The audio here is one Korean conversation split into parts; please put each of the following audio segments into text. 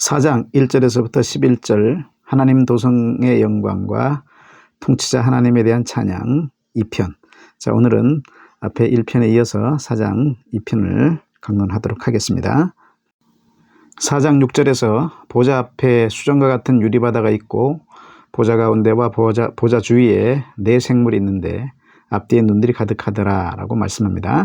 4장 1절에서부터 11절 하나님 도성의 영광과 통치자 하나님에 대한 찬양 2편. 자, 오늘은 앞에 1편에 이어서 4장 2편을 강론하도록 하겠습니다. 4장 6절에서 보좌 앞에 수정과 같은 유리바다가 있고 보좌 가운데와 보좌 주위에 네 생물이 있는데 앞뒤에 눈들이 가득하더라 라고 말씀합니다.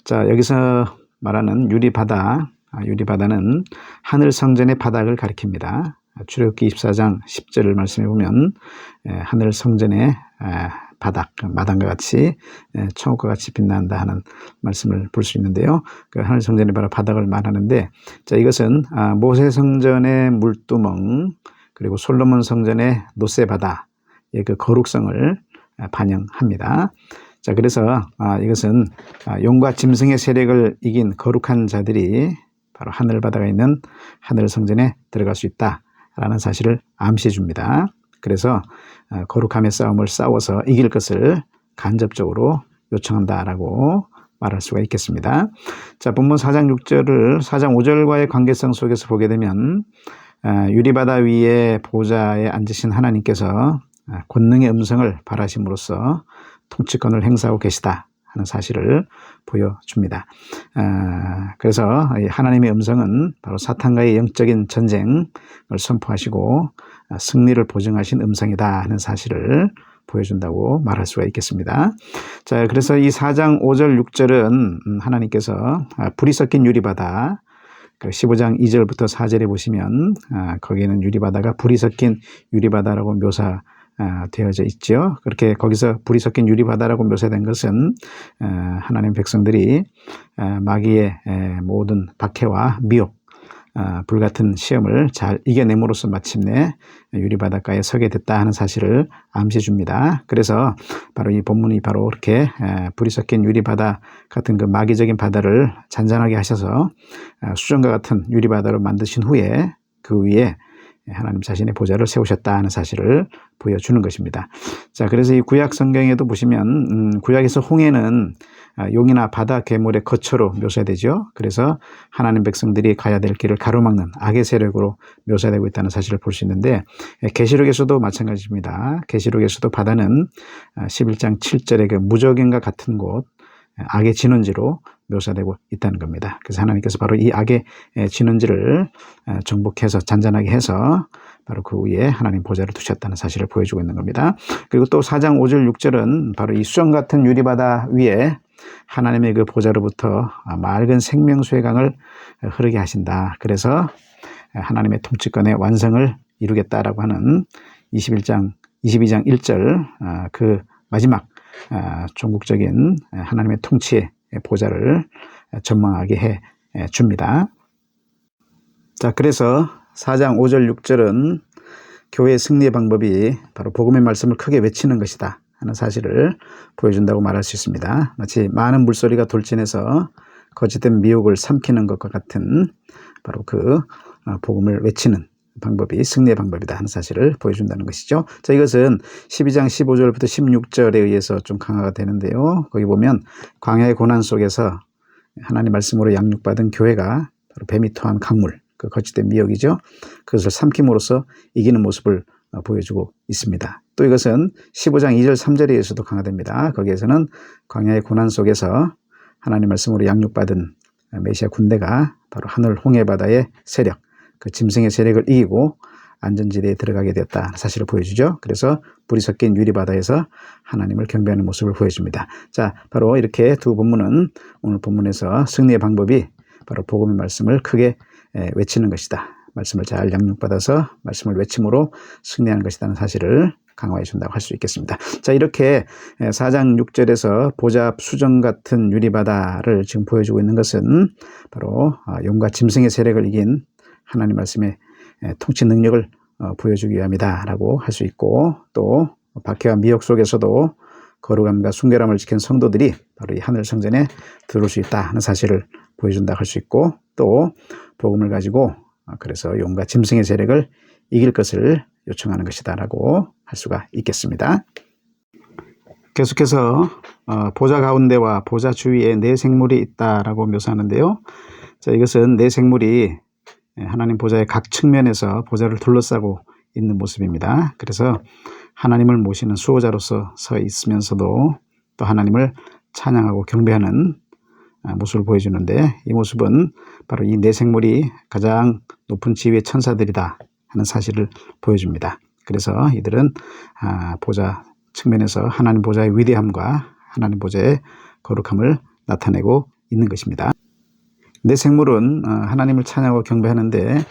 자, 여기서 말하는 유리바다는 하늘 성전의 바닥을 가리킵니다. 출애굽기 24장 10절을 말씀해 보면 하늘 성전의 바닥, 마당과 같이 천국과 같이 빛난다 하는 말씀을 볼 수 있는데요. 그 하늘 성전의 바로 바닥을 말하는데, 자, 이것은 모세 성전의 물두멍 그리고 솔로몬 성전의 노세 바다의 그 거룩성을 반영합니다. 자, 그래서 이것은 용과 짐승의 세력을 이긴 거룩한 자들이 바로 하늘 바다가 있는 하늘 성전에 들어갈 수 있다라는 사실을 암시해 줍니다. 그래서 거룩함의 싸움을 싸워서 이길 것을 간접적으로 요청한다라고 말할 수가 있겠습니다. 자, 본문 4장 6절을 4장 5절과의 관계성 속에서 보게 되면 유리바다 위에 보좌에 앉으신 하나님께서 권능의 음성을 발하심으로써 통치권을 행사하고 계시다 하는 사실을 보여줍니다. 그래서 하나님의 음성은 바로 사탄과의 영적인 전쟁을 선포하시고 승리를 보증하신 음성이다 하는 사실을 보여준다고 말할 수가 있겠습니다. 자, 그래서 이 4장 5절 6절은 하나님께서 불이 섞인 유리바다, 15장 2절부터 4절에 보시면 거기에는 유리바다가 불이 섞인 유리바다라고 묘사되어져 있죠. 그렇게 거기서 불이 섞인 유리바다라고 묘사된 것은 하나님 백성들이 마귀의 모든 박해와 미혹, 불같은 시험을 잘 이겨냄으로써 마침내 유리바닷가에 서게 됐다 하는 사실을 암시해 줍니다. 그래서 바로 이 본문이 바로 이렇게 불이 섞인 유리바다 같은 그 마귀적인 바다를 잔잔하게 하셔서 수정과 같은 유리바다로 만드신 후에 그 위에 하나님 자신의 보좌를 세우셨다 하는 사실을 보여주는 것입니다. 자, 그래서 이 구약 성경에도 보시면 구약에서 홍해는 용이나 바다 괴물의 거처로 묘사되죠. 그래서 하나님 백성들이 가야 될 길을 가로막는 악의 세력으로 묘사되고 있다는 사실을 볼 수 있는데, 계시록에서도 마찬가지입니다. 계시록에서도 바다는 11장 7절의 그 무저갱과 같은 곳, 악의 진원지로 묘사되고 있다는 겁니다. 그래서 하나님께서 바로 이 악의 진원지를 정복해서 잔잔하게 해서 바로 그 위에 하나님 보좌를 두셨다는 사실을 보여주고 있는 겁니다. 그리고 또 4장 5절 6절은 바로 이 수정 같은 유리바다 위에 하나님의 그 보좌로부터 맑은 생명수의 강을 흐르게 하신다. 그래서 하나님의 통치권의 완성을 이루겠다라고 하는 22장 1절 그 마지막 종국적인 하나님의 통치의 보좌를 전망하게 해 줍니다. 자, 그래서 4장 5절 6절은 교회의 승리의 방법이 바로 복음의 말씀을 크게 외치는 것이다 하는 사실을 보여준다고 말할 수 있습니다. 마치 많은 물소리가 돌진해서 거짓된 미혹을 삼키는 것과 같은 바로 그 복음을 외치는 방법이 승리의 방법이다 하는 사실을 보여준다는 것이죠. 자, 이것은 12장 15절부터 16절에 의해서 좀 강화가 되는데요. 거기 보면 광야의 고난 속에서 하나님 말씀으로 양육받은 교회가 바로 뱀이 토한 강물, 그 거짓된 미혹이죠. 그것을 삼킴으로써 이기는 모습을 보여주고 있습니다. 또 이것은 15장 2절 3절에 의해서도 강화됩니다. 거기에서는 광야의 고난 속에서 하나님 말씀으로 양육받은 메시아 군대가 바로 하늘 홍해바다의 세력, 그 짐승의 세력을 이기고 안전지대에 들어가게 되었다 사실을 보여주죠. 그래서 불이 섞인 유리바다에서 하나님을 경배하는 모습을 보여줍니다. 자, 바로 이렇게 두 본문은 오늘 본문에서 승리의 방법이 바로 복음의 말씀을 크게 외치는 것이다. 말씀을 잘 양육받아서 말씀을 외침으로 승리하는 것이라는 사실을 강화해 준다고 할 수 있겠습니다. 자, 이렇게 4장 6절에서 보좌 앞 수정 같은 유리바다를 지금 보여주고 있는 것은 바로 용과 짐승의 세력을 이긴 하나님 말씀의 통치 능력을 보여주기 위함이다 라고 할 수 있고, 또 박해와 미혹 속에서도 거룩함과 순결함을 지킨 성도들이 바로 이 하늘 성전에 들어올 수 있다 하는 사실을 보여준다고 할 수 있고, 또 복음을 가지고 그래서 용과 짐승의 세력을 이길 것을 요청하는 것이다 라고 할 수가 있겠습니다. 계속해서 보좌 가운데와 보좌 주위에 네 생물이 있다라고 묘사하는데요. 자, 이것은 네 생물이 하나님 보좌의 각 측면에서 보좌를 둘러싸고 있는 모습입니다. 그래서 하나님을 모시는 수호자로서 서 있으면서도 또 하나님을 찬양하고 경배하는 모습을 보여주는데, 이 모습은 바로 이 네 생물이 가장 높은 지위의 천사들이다 하는 사실을 보여줍니다. 그래서 이들은 보좌 측면에서 하나님 보좌의 위대함과 하나님 보좌의 거룩함을 나타내고 있는 것입니다. 네 생물은 하나님을 찬양하고 경배하는데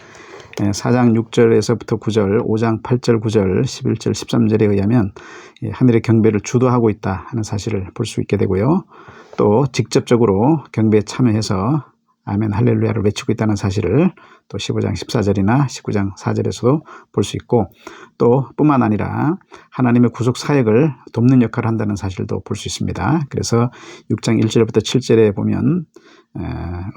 4장 6절에서부터 9절, 5장 8절, 9절, 11절, 13절에 의하면 하늘의 경배를 주도하고 있다 하는 사실을 볼 수 있게 되고요. 또 직접적으로 경배에 참여해서 아멘 할렐루야를 외치고 있다는 사실을 또 15장 14절이나 19장 4절에서도 볼 수 있고, 또 뿐만 아니라 하나님의 구속 사역을 돕는 역할을 한다는 사실도 볼 수 있습니다. 그래서 6장 1절부터 7절에 보면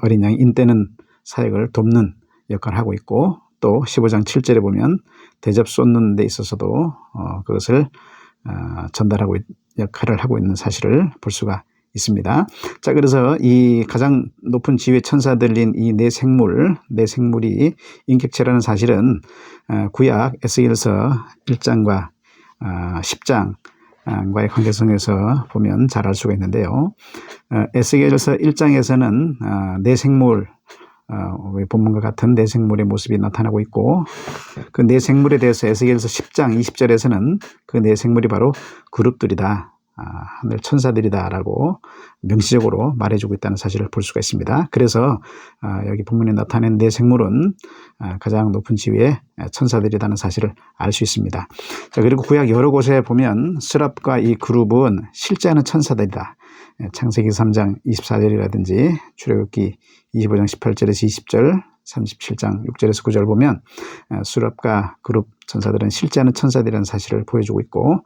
어린 양이 인때는 사역을 돕는 역할을 하고 있고, 또 15장 7절에 보면 대접 쏟는 데 있어서도 그것을 전달하고 역할을 하고 있는 사실을 볼 수가 있습니다. 자, 그래서 이 가장 높은 지위의 천사들인 이 네 생물이 인격체라는 사실은 구약 에스겔서 1장과 10장과의 관계성에서 보면 잘 알 수가 있는데요. 에스겔서 1장에서는 네 생물, 본문과 같은 네 생물의 모습이 나타나고 있고, 그 네 생물에 대해서 에스겔서 10장 20절에서는 그 네 생물이 바로 그룹들이다, 하늘 천사들이다라고 명시적으로 말해주고 있다는 사실을 볼 수가 있습니다. 그래서 여기 본문에 나타낸 네 생물은 가장 높은 지위의 천사들이라는 사실을 알 수 있습니다. 자, 그리고 구약 여러 곳에 보면 스랍과 이 그룹은 실제하는 천사들이다. 창세기 3장 24절이라든지 출애굽기 25장 18절에서 20절, 37장 6절에서 9절 보면 스랍과 그룹 천사들은 실제하는 천사들이라는 사실을 보여주고 있고,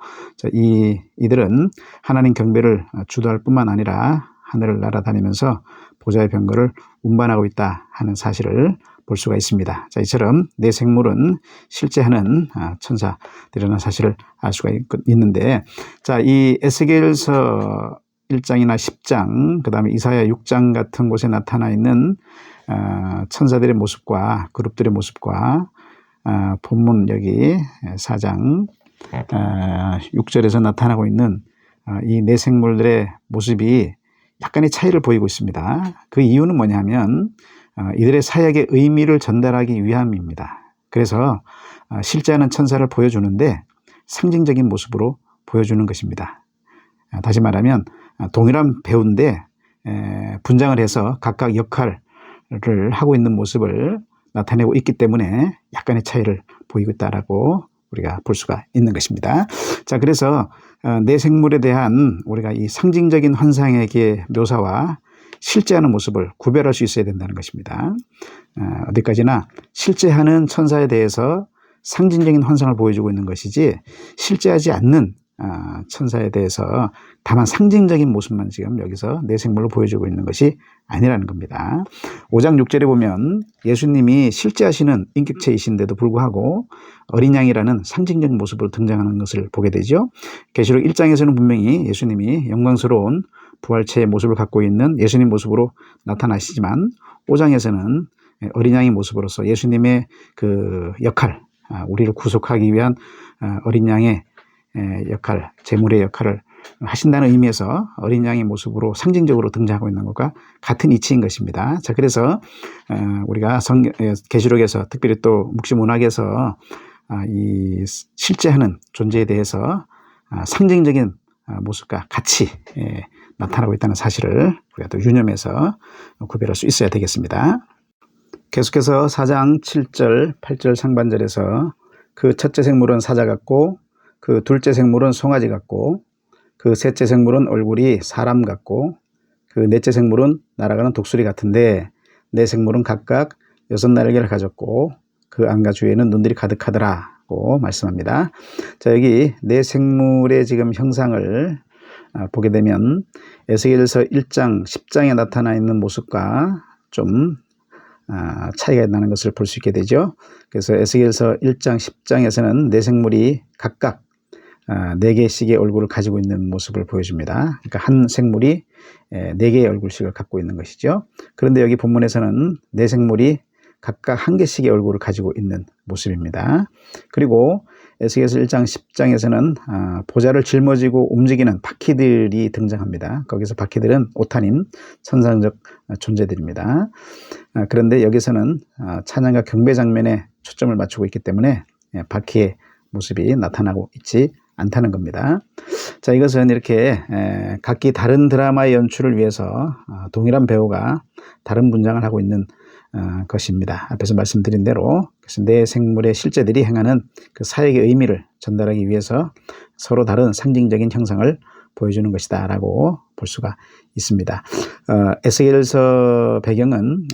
이들은 하나님 경배를 주도할 뿐만 아니라 하늘을 날아다니면서 보좌의 병거를 운반하고 있다 하는 사실을 볼 수가 있습니다. 자, 이처럼 네 생물은 실제하는 천사들이라는 사실을 알 수가 있는데, 자, 이 에스겔서 1장이나 10장, 그 다음에 이사야 6장 같은 곳에 나타나 있는 천사들의 모습과 그룹들의 모습과 본문 여기 4장 6절에서 나타나고 있는 이 네 생물들의 모습이 약간의 차이를 보이고 있습니다. 그 이유는 뭐냐면 이들의 사역의 의미를 전달하기 위함입니다. 그래서 실제하는 천사를 보여주는데 상징적인 모습으로 보여주는 것입니다. 다시 말하면 동일한 배우인데 분장을 해서 각각 역할을 하고 있는 모습을 나타내고 있기 때문에 약간의 차이를 보이고 있다라고 우리가 볼 수가 있는 것입니다. 자, 그래서 네 생물에 대한 우리가 이 상징적인 환상의 묘사와 실제하는 모습을 구별할 수 있어야 된다는 것입니다. 어디까지나 실제하는 천사에 대해서 상징적인 환상을 보여주고 있는 것이지, 실제하지 않는 천사에 대해서 다만 상징적인 모습만 지금 여기서 네 생물로 보여주고 있는 것이 아니라는 겁니다. 5장 6절에 보면 예수님이 실제하시는 인격체이신데도 불구하고 어린 양이라는 상징적인 모습으로 등장하는 것을 보게 되죠. 계시록 1장에서는 분명히 예수님이 영광스러운 부활체의 모습을 갖고 있는 예수님 모습으로 나타나시지만 5장에서는 어린 양의 모습으로서 예수님의 그 역할, 우리를 구속하기 위한 어린 양의 역할, 제물의 역할을 하신다는 의미에서 어린 양의 모습으로 상징적으로 등장하고 있는 것과 같은 이치인 것입니다. 자, 그래서 우리가 계시록에서 특별히 또 묵시문학에서 이 실제하는 존재에 대해서 상징적인 모습과 같이 나타나고 있다는 사실을 우리가 또 유념해서 구별할 수 있어야 되겠습니다. 계속해서 4장 7절, 8절 상반절에서 그 첫째 생물은 사자 같고 그 둘째 생물은 송아지 같고 그 셋째 생물은 얼굴이 사람 같고 그 넷째 생물은 날아가는 독수리 같은데 네 생물은 각각 6날개를 가졌고 그 안과 주위에는 눈들이 가득하더라고 말씀합니다. 자, 여기 네 생물의 지금 형상을 보게 되면 에스겔서 1장, 10장에 나타나 있는 모습과 좀 차이가 나는 것을 볼 수 있게 되죠. 그래서 에스겔서 1장, 10장에서는 네 생물이 각각 4개씩의 얼굴을 가지고 있는 모습을 보여줍니다. 그러니까 한 생물이 4개의 얼굴씩을 갖고 있는 것이죠. 그런데 여기 본문에서는 네 생물이 각각 한 개씩의 얼굴을 가지고 있는 모습입니다. 그리고 에스겔서 1장 10장에서는 보좌를 짊어지고 움직이는 바퀴들이 등장합니다. 거기서 바퀴들은 오타님, 천상적 존재들입니다. 그런데 여기서는 찬양과 경배 장면에 초점을 맞추고 있기 때문에 바퀴의 모습이 나타나고 있지 않다는 겁니다. 자, 이것은 이렇게 각기 다른 드라마의 연출을 위해서 동일한 배우가 다른 분장을 하고 있는 것입니다. 앞에서 말씀드린 대로 그래서 네 생물의 실제들이 행하는 그 사역의 의미를 전달하기 위해서 서로 다른 상징적인 형상을 보여주는 것이다 라고 볼 수가 있습니다. 에스겔서 배경은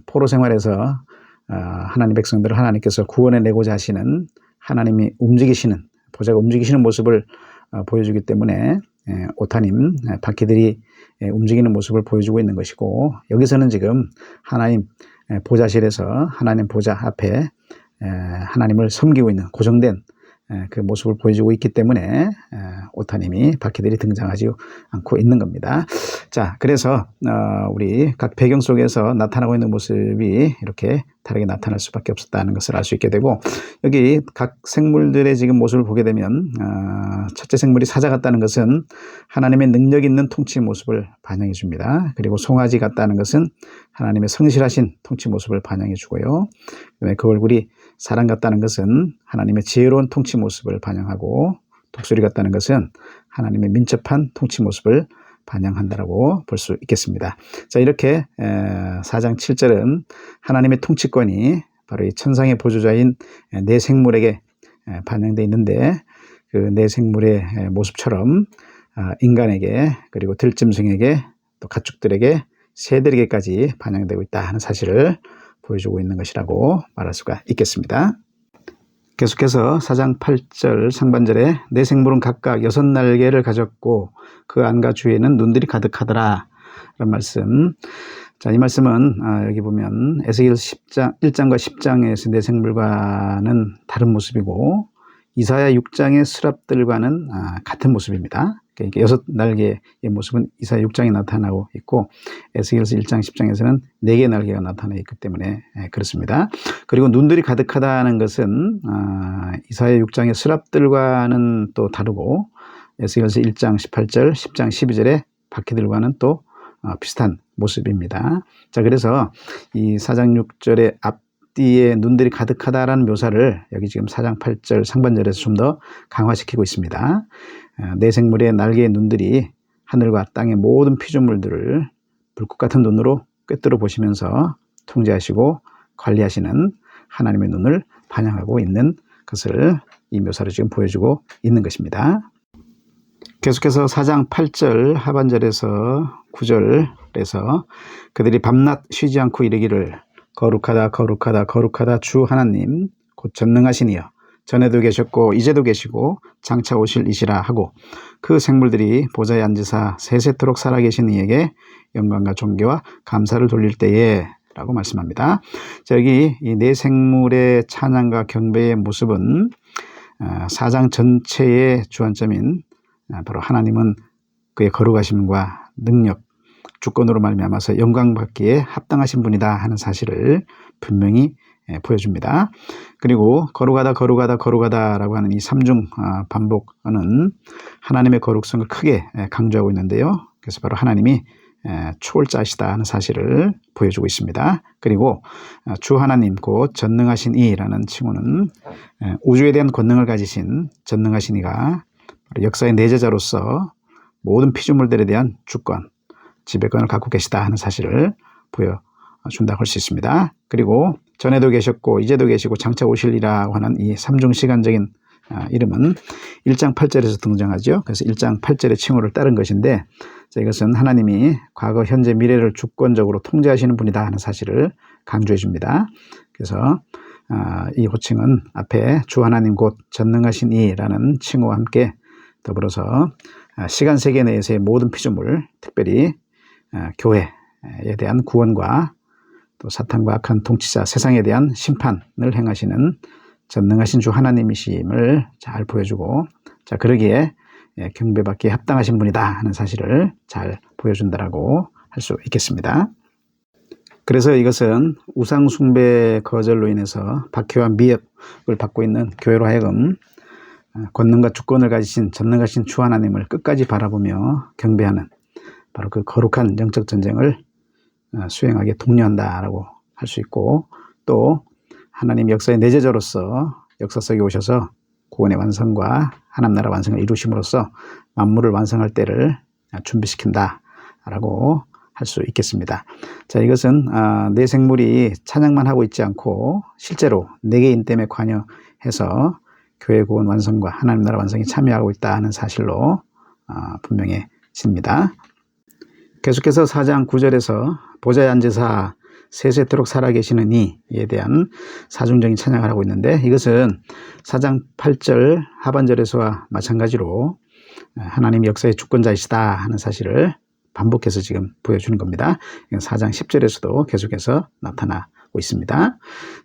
포로 생활에서 하나님 백성들을 하나님께서 구원해내고자 하시는 하나님이 움직이시는 보좌가 움직이시는 모습을 보여주기 때문에 오타님 바퀴들이 움직이는 모습을 보여주고 있는 것이고, 여기서는 지금 하나님 보좌실에서 하나님 보좌 앞에 하나님을 섬기고 있는 고정된 그 모습을 보여주고 있기 때문에 오타님이 바퀴들이 등장하지 않고 있는 겁니다. 자, 그래서 우리 각 배경 속에서 나타나고 있는 모습이 이렇게 다르게 나타날 수밖에 없었다는 것을 알 수 있게 되고, 여기 각 생물들의 지금 모습을 보게 되면 첫째 생물이 사자 같다는 것은 하나님의 능력 있는 통치 모습을 반영해 줍니다. 그리고 송아지 같다는 것은 하나님의 성실하신 통치 모습을 반영해 주고요. 그다음에 그 얼굴이 사람 같다는 것은 하나님의 지혜로운 통치 모습을 반영하고, 독수리 같다는 것은 하나님의 민첩한 통치 모습을 반영한다라고 볼 수 있겠습니다. 자, 이렇게 4장 7절은 하나님의 통치권이 바로 이 천상의 보조자인 네 생물에게 반영되어 있는데, 그 네 생물의 모습처럼 인간에게, 그리고 들짐승에게, 또 가축들에게, 새들에게까지 반영되고 있다 하는 사실을 보여주고 있는 것이라고 말할 수가 있겠습니다. 계속해서 4장 8절 상반절에 네 생물은 각각 6날개를 가졌고 그 안과 주위에는 눈들이 가득하더라 라는 말씀. 자, 이 말씀은 여기 보면 에스겔 1장과 10장에서 네 생물과는 다른 모습이고, 이사야 6장의 스랍들과는 같은 모습입니다. 그러니까 6날개의 모습은 이사야 6장에 나타나고 있고, 에스겔서 1장 10장에서는 4개의 날개가 나타나 있기 때문에 그렇습니다. 그리고 눈들이 가득하다는 것은 이사야 6장의 스랍들과는 또 다르고, 에스겔서 1장 18절, 10장 12절의 바퀴들과는 또 비슷한 모습입니다. 자, 그래서 이 4장 6절의 앞뒤에 눈들이 가득하다라는 묘사를 여기 지금 4장 8절 상반절에서 좀 더 강화시키고 있습니다. 네 생물의 날개의 눈들이 하늘과 땅의 모든 피조물들을 불꽃 같은 눈으로 꿰뚫어 보시면서 통제하시고 관리하시는 하나님의 눈을 반영하고 있는 것을 이 묘사로 지금 보여주고 있는 것입니다. 계속해서 4장 8절 하반절에서 9절에서 그들이 밤낮 쉬지 않고 이르기를 거룩하다 거룩하다 거룩하다 주 하나님 곧 전능하시니여 전에도 계셨고 이제도 계시고 장차 오실 이시라 하고, 그 생물들이 보좌에 앉으사 세세토록 살아계신 이에게 영광과 존귀와 감사를 돌릴 때에 라고 말씀합니다. 자, 여기 이 네 생물의 찬양과 경배의 모습은 4장 전체의 주안점인 바로 하나님은 그의 거룩하심과 능력, 주권으로 말미암아서 영광 받기에 합당하신 분이다 하는 사실을 분명히 보여줍니다. 그리고 거룩하다 거룩하다 거룩하다라고 하는 이 3중 반복은 하나님의 거룩성을 크게 강조하고 있는데요. 그래서 바로 하나님이 초월자시다 하는 사실을 보여주고 있습니다. 그리고 주 하나님 곧 전능하신 이라는 칭호는 우주에 대한 권능을 가지신 전능하신 이가 역사의 내재자로서 모든 피조물들에 대한 주권, 지배권을 갖고 계시다 하는 사실을 보여준다고 할 수 있습니다. 그리고 전에도 계셨고 이제도 계시고 장차 오실이라고 하는 이 3중 시간적인 이름은 1장 8절에서 등장하죠. 그래서 1장 8절의 칭호를 따른 것인데, 이것은 하나님이 과거, 현재, 미래를 주권적으로 통제하시는 분이다 하는 사실을 강조해 줍니다. 그래서 이 호칭은 앞에 주 하나님 곧 전능하신 이라는 칭호와 함께 더불어서 시간 세계 내에서의 모든 피조물, 특별히 교회에 대한 구원과 또 사탄과 악한 통치자 세상에 대한 심판을 행하시는 전능하신 주 하나님이심을 잘 보여주고, 자, 그러기에 경배받기에 합당하신 분이다 하는 사실을 잘 보여준다라고 할 수 있겠습니다. 그래서 이것은 우상숭배 거절로 인해서 박해와 미혹을 받고 있는 교회로 하여금 권능과 주권을 가지신 전능하신 주 하나님을 끝까지 바라보며 경배하는 바로 그 거룩한 영적 전쟁을 수행하게 독려한다라고 할 수 있고, 또 하나님 역사의 내재자로서 역사 속에 오셔서 구원의 완성과 하나님 나라 완성을 이루심으로써 만물을 완성할 때를 준비시킨다라고 할 수 있겠습니다. 자, 이것은 내 생물이 찬양만 하고 있지 않고 실제로 내 개인 때문에 관여해서 교회 구원 완성과 하나님 나라 완성에 참여하고 있다는 사실로 분명해집니다. 계속해서 4장 9절에서 보좌에 앉으사 세세토록 살아계시는 이에 대한 사중적인 찬양을 하고 있는데, 이것은 4장 8절 하반절에서와 마찬가지로 하나님 역사의 주권자이시다 하는 사실을 반복해서 지금 보여주는 겁니다. 4장 10절에서도 계속해서 나타나고 있습니다.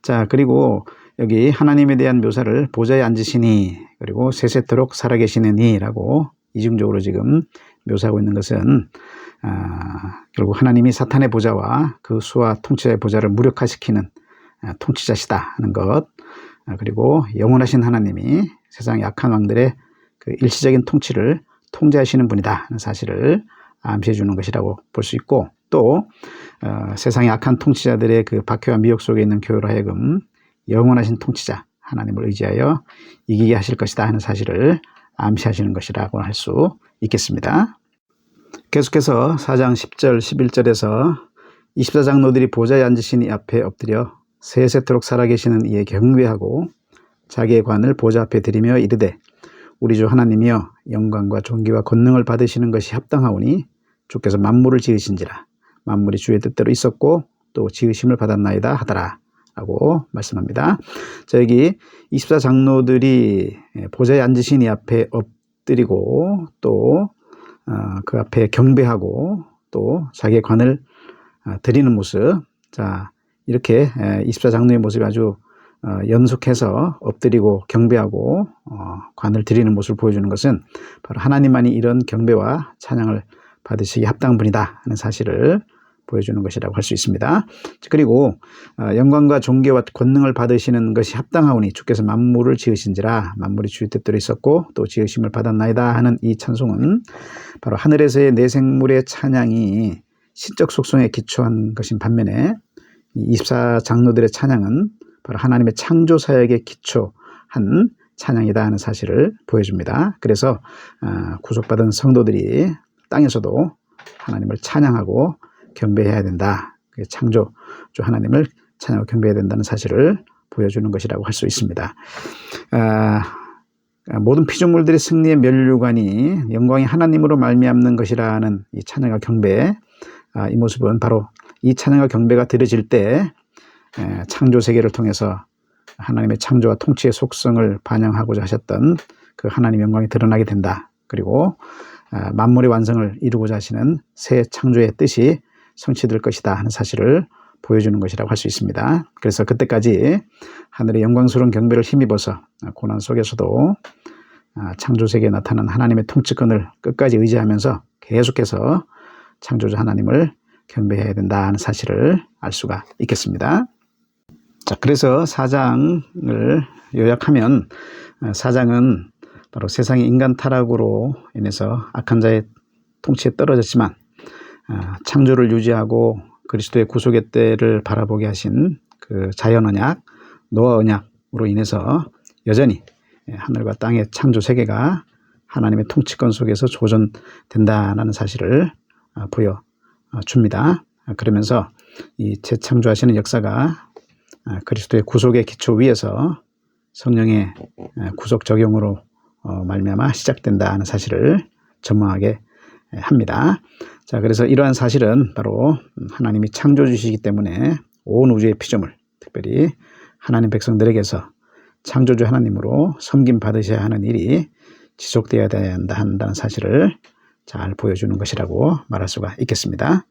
자, 그리고 여기 하나님에 대한 묘사를 보좌에 앉으시니 그리고 세세토록 살아계시는 이라고 이중적으로 지금 묘사하고 있는 것은 결국 하나님이 사탄의 보좌와 그 수와 통치자의 보좌를 무력화시키는 통치자시다 하는 것, 그리고 영원하신 하나님이 세상 약한 왕들의 그 일시적인 통치를 통제하시는 분이다 하는 사실을 암시해 주는 것이라고 볼 수 있고, 또 세상의 악한 통치자들의 그 박해와 미혹 속에 있는 교회로 하여금 영원하신 통치자 하나님을 의지하여 이기게 하실 것이다 하는 사실을 암시하시는 것이라고 할 수 있겠습니다. 계속해서 4장 10절 11절에서 24장로들이 보좌에 앉으신 이 앞에 엎드려 세세토록 살아계시는 이에 경배하고 자기의 관을 보좌 앞에 드리며 이르되 우리 주 하나님이여 영광과 존귀와 권능을 받으시는 것이 합당하오니 주께서 만물을 지으신지라 만물이 주의 뜻대로 있었고 또 지으심을 받았나이다 하더라 라고 말씀합니다. 자, 여기 24장로들이 보좌에 앉으신 이 앞에 엎드리고 또 그 앞에 경배하고 또 자기의 관을 드리는 모습, 자, 이렇게 24장로의 모습이 아주 연속해서 엎드리고 경배하고 관을 드리는 모습을 보여주는 것은 바로 하나님만이 이런 경배와 찬양을 받으시기 합당한 분이다 하는 사실을 보여주는 것이라고 할 수 있습니다. 그리고 영광과 존귀와 권능을 받으시는 것이 합당하오니 주께서 만물을 지으신지라 만물이 주의 뜻대로 있었고 또 지으심을 받았나이다 하는 이 찬송은 바로 하늘에서의 내 생물의 찬양이 신적 속성에 기초한 것인 반면에 24장로들의 찬양은 바로 하나님의 창조 사역에 기초한 찬양이다 하는 사실을 보여줍니다. 그래서 구속받은 성도들이 땅에서도 하나님을 찬양하고 경배해야 된다. 창조주 하나님을 찬양하고 경배해야 된다는 사실을 보여주는 것이라고 할 수 있습니다. 모든 피조물들의 승리의 면류관이 영광이 하나님으로 말미암는 것이라는 이 찬양과 경배, 이 모습은 바로 이 찬양과 경배가 드려질 때 창조 세계를 통해서 하나님의 창조와 통치의 속성을 반영하고자 하셨던 그 하나님의 영광이 드러나게 된다. 그리고 만물의 완성을 이루고자 하시는 새 창조의 뜻이 성취될 것이다 하는 사실을 보여주는 것이라고 할 수 있습니다. 그래서 그때까지 하늘의 영광스러운 경배를 힘입어서 고난 속에서도 창조세계에 나타난 하나님의 통치권을 끝까지 의지하면서 계속해서 창조주 하나님을 경배해야 된다 하는 사실을 알 수가 있겠습니다. 자, 그래서 4장을 요약하면 4장은 바로 세상의 인간 타락으로 인해서 악한 자의 통치에 떨어졌지만 창조를 유지하고 그리스도의 구속의 때를 바라보게 하신 그 자연 언약, 노아 언약으로 인해서 여전히 하늘과 땅의 창조 세계가 하나님의 통치권 속에서 조존된다는 사실을 보여줍니다. 그러면서 이 재창조하시는 역사가 그리스도의 구속의 기초 위에서 성령의 구속 적용으로 말미암아 시작된다는 사실을 전망하게 합니다. 자, 그래서 이러한 사실은 바로 하나님이 창조주시기 때문에 온 우주의 피조물, 특별히 하나님 백성들에게서 창조주 하나님으로 섬김 받으셔야 하는 일이 지속되어야 한다는 사실을 잘 보여주는 것이라고 말할 수가 있겠습니다.